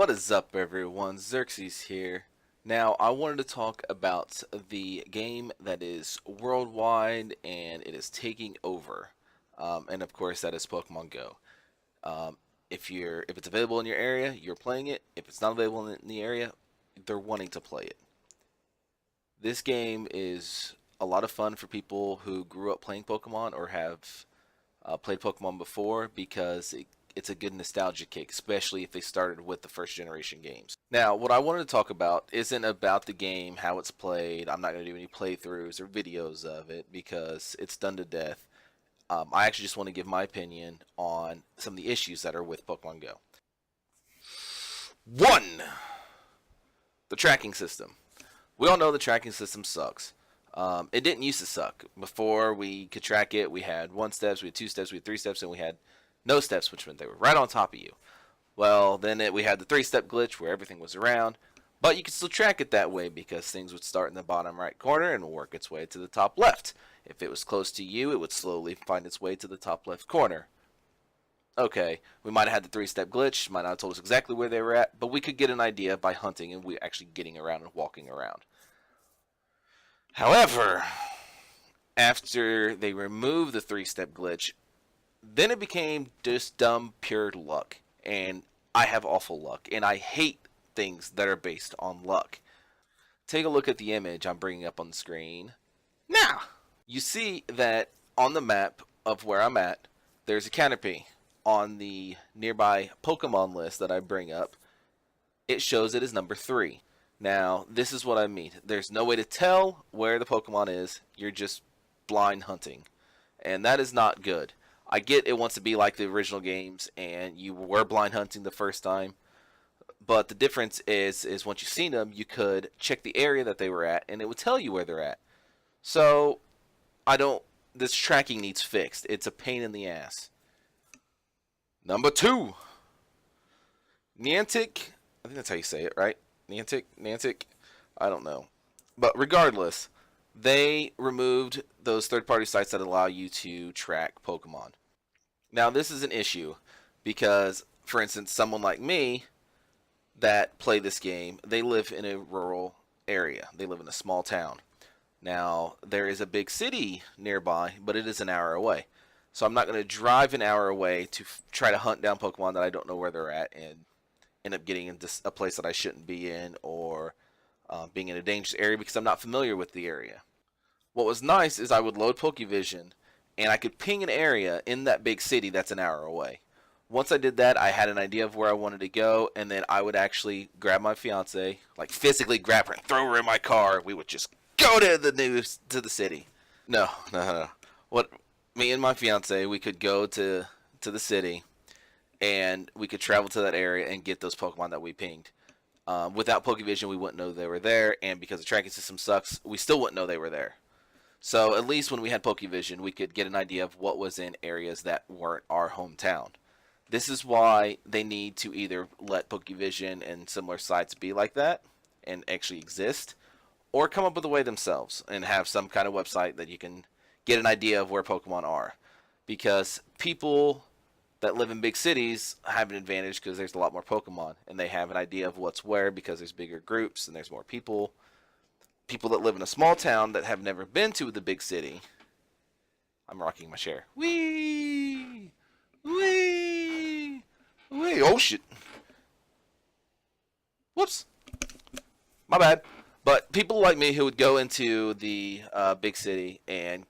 What is up, everyone? Xerxes here. Now, I wanted to talk about the game that is worldwide and it is taking over. And of course, that is Pokemon Go. If it's available in your area, you're playing it. If it's not available in the area, they're wanting to play it. This game is a lot of fun for people who grew up playing Pokemon or have played Pokemon before because it's a good nostalgia kick, especially if they started with the first generation games. Now, what I wanted to talk about isn't about the game, how it's played. I'm not going to do any playthroughs or videos of it because it's done to death. I actually just want to give my opinion on some of the issues that are with Pokemon Go. 1. The tracking system. We all know the tracking system sucks. It didn't used to suck. Before we could track it, we had 1 steps, we had 2 steps, we had 3 steps, and we had no steps, which meant they were right on top of you. Well, then we had the 3-step glitch where everything was around, but you could still track it that way because things would start in the bottom right corner and work its way to the top left. If it was close to you, it would slowly find its way to the top left corner. Okay, we might have had the 3-step glitch, might not have told us exactly where they were at, but we could get an idea by hunting and we actually getting around and walking around. However, after they removed the 3-step glitch, then it became just dumb, pure luck. And I have awful luck. And I hate things that are based on luck. Take a look at the image I'm bringing up on the screen. Now, you see that on the map of where I'm at, there's a canopy. On the nearby Pokemon list that I bring up, it shows it as number 3. Now, this is what I mean. There's no way to tell where the Pokemon is. You're just blind hunting. And that is not good. I get it wants to be like the original games and you were blind hunting the first time, but the difference is once you've seen them, you could check the area that they were at and it would tell you where they're at. So, this tracking needs fixed. It's a pain in the ass. Number 2. Niantic, I think that's how you say it, right? Niantic, I don't know. But regardless, they removed those third-party sites that allow you to track Pokemon. Now, this is an issue because, for instance, someone like me that play this game, they live in a rural area. They live in a small town. Now, there is a big city nearby, but it is an hour away. So I'm not going to drive an hour away to try to hunt down Pokemon that I don't know where they're at and end up getting into a place that I shouldn't be in or being in a dangerous area because I'm not familiar with the area. What was nice is I would load Pokevision and I could ping an area in that big city that's an hour away. Once I did that, I had an idea of where I wanted to go, and then I would actually grab my fiance, like physically grab her and throw her in my car. We would just go to the city. No. Me and my fiance, we could go to the city, and we could travel to that area and get those Pokemon that we pinged. Without Pokevision, we wouldn't know they were there, and because the tracking system sucks, we still wouldn't know they were there. So at least when we had Pokevision, we could get an idea of what was in areas that weren't our hometown. This is why they need to either let Pokevision and similar sites be like that and actually exist, or come up with a way themselves and have some kind of website that you can get an idea of where Pokemon are. Because people that live in big cities have an advantage because there's a lot more Pokemon, and they have an idea of what's where because there's bigger groups and there's more people. People that live in a small town that have never been to the big city. I'm rocking my chair. Wee! Wee! Wee! Oh shit! Whoops! My bad. But people like me who would go into the big city, and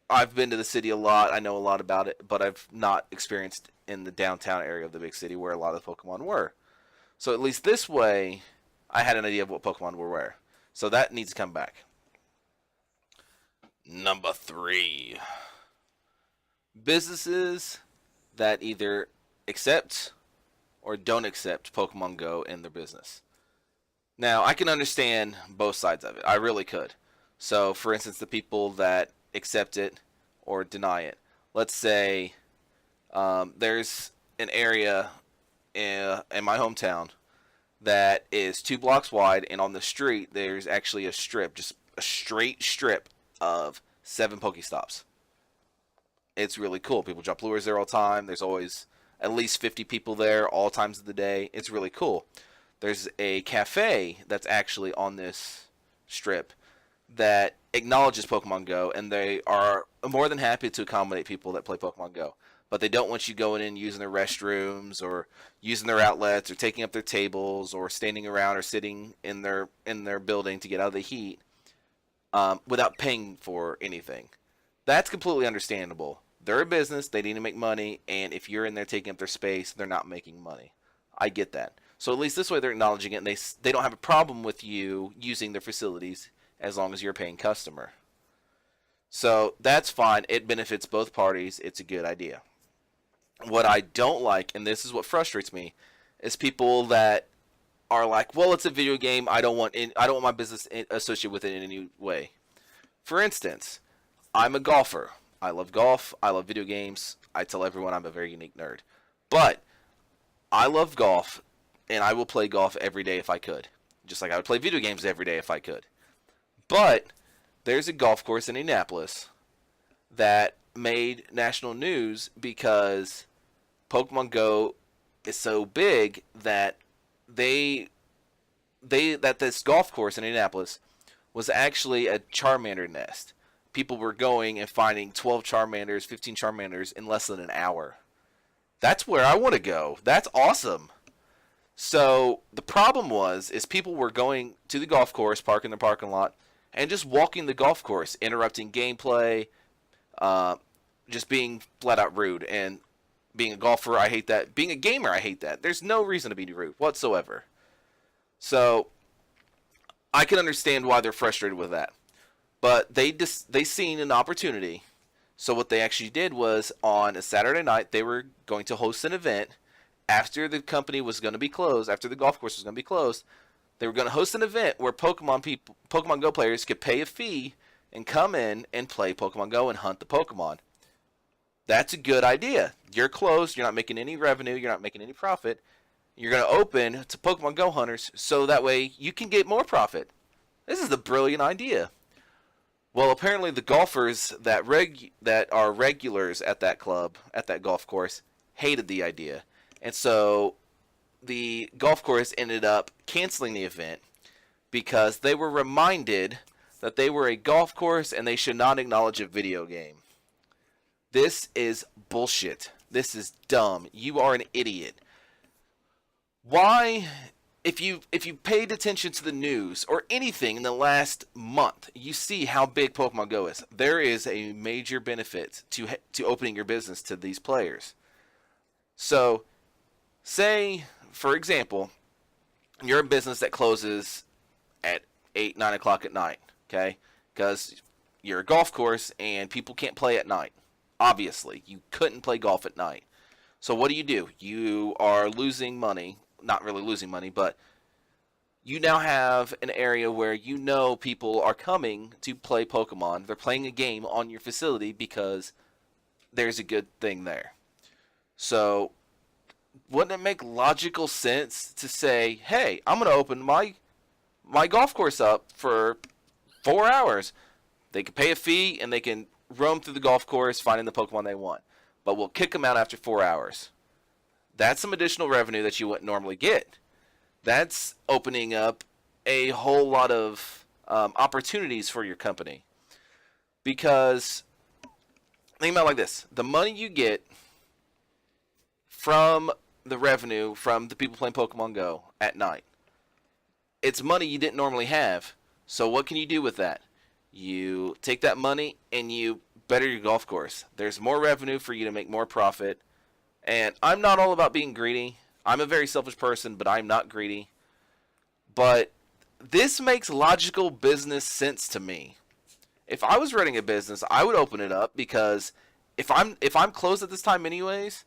I've been to the city a lot, I know a lot about it, but I've not experienced in the downtown area of the big city where a lot of the Pokemon were. So at least this way, I had an idea of what Pokemon were where. So that needs to come back. Number 3. Businesses that either accept or don't accept Pokemon Go in their business. Now, I can understand both sides of it. I really could. So, for instance, the people that accept it or deny it. Let's say there's an area in my hometown that is 2 blocks wide, and on the street there's actually a strip, just a straight strip of 7 Pokestops. It's really cool. People drop lures there all the time. There's always at least 50 people there all times of the day. It's really cool. There's a cafe that's actually on this strip that acknowledges Pokemon Go, and they are more than happy to accommodate people that play Pokemon Go. But they don't want you going in using their restrooms or using their outlets or taking up their tables or standing around or sitting in their building to get out of the heat without paying for anything. That's completely understandable. They're a business, they need to make money, and if you're in there taking up their space, they're not making money. I get that. So at least this way they're acknowledging it, and they don't have a problem with you using their facilities as long as you're a paying customer. So that's fine. It benefits both parties. It's a good idea. What I don't like, and this is what frustrates me, is people that are like, well, it's a video game. I don't want my business associated with it in any way. For instance, I'm a golfer. I love golf. I love video games. I tell everyone I'm a very unique nerd. But I love golf, and I will play golf every day if I could. Just like I would play video games every day if I could. But there's a golf course in Indianapolis that made national news because Pokemon Go is so big that that this golf course in Indianapolis was actually a Charmander nest. People were going and finding 12 Charmanders, 15 Charmanders in less than an hour. That's where I want to go. That's awesome. So the problem is people were going to the golf course, parking their parking lot, and just walking the golf course, interrupting gameplay, just being flat out rude. And being a golfer, I hate that. Being a gamer, I hate that. There's no reason to be rude whatsoever. So I can understand why they're frustrated with that. But they seen an opportunity. So what they actually did was on a Saturday night, they were going to host an event after the company was going to be closed, after the golf course was going to be closed. They were going to host an event where Pokemon Go players could pay a fee and come in and play Pokemon Go and hunt the Pokemon. That's a good idea. You're closed. You're not making any revenue. You're not making any profit. You're going to open to Pokemon Go hunters so that way you can get more profit. This is a brilliant idea. Well, apparently the golfers that are regulars at that club, at that golf course, hated the idea. And so the golf course ended up canceling the event because they were reminded that they were a golf course and they should not acknowledge a video game. This is bullshit. This is dumb. You are an idiot. Why, if you paid attention to the news or anything in the last month, you see how big Pokemon Go is. There is a major benefit to opening your business to these players. So, say, for example, you're a business that closes at 8, 9 o'clock at night, okay? Because you're a golf course and people can't play at night. Obviously, you couldn't play golf at night. So what do? You are losing money. Not really losing money, but you now have an area where you know people are coming to play Pokemon. They're playing a game on your facility because there's a good thing there. So wouldn't it make logical sense to say, hey, I'm going to open my golf course up for 4 hours. They can pay a fee and they can roam through the golf course finding the Pokemon they want. But we'll kick them out after 4 hours. That's some additional revenue that you wouldn't normally get. That's opening up a whole lot of opportunities for your company. Because, think about it like this. The money you get from the revenue from the people playing Pokemon Go at night, it's money you didn't normally have. So what can you do with that? You take that money and you better your golf course. There's more revenue for you to make more profit. And I'm not all about being greedy. I'm a very selfish person, but I'm not greedy. But this makes logical business sense to me. If I was running a business, I would open it up because if I'm closed at this time anyways,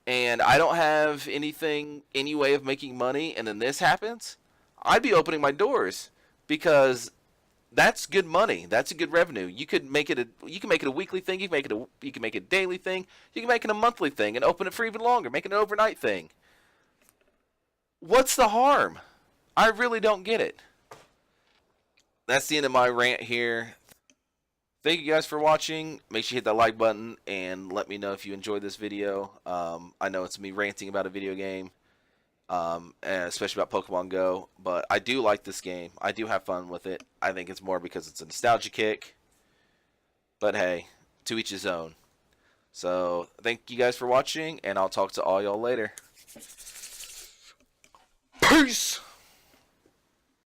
and I don't have any way of making money, and then this happens, I'd be opening my doors because that's good money. That's a good revenue. You can make it a weekly thing. You can make it a daily thing. You can make it a monthly thing and open it for even longer. Make it an overnight thing. What's the harm? I really don't get it. That's the end of my rant here. Thank you guys for watching. Make sure you hit that like button and let me know if you enjoyed this video. I know it's me ranting about a video game. and especially about Pokemon Go. But I do like this game. I do have fun with it. I think it's more because it's a nostalgia kick. But hey, to each his own. So thank you guys for watching, and I'll talk to all y'all later. Peace!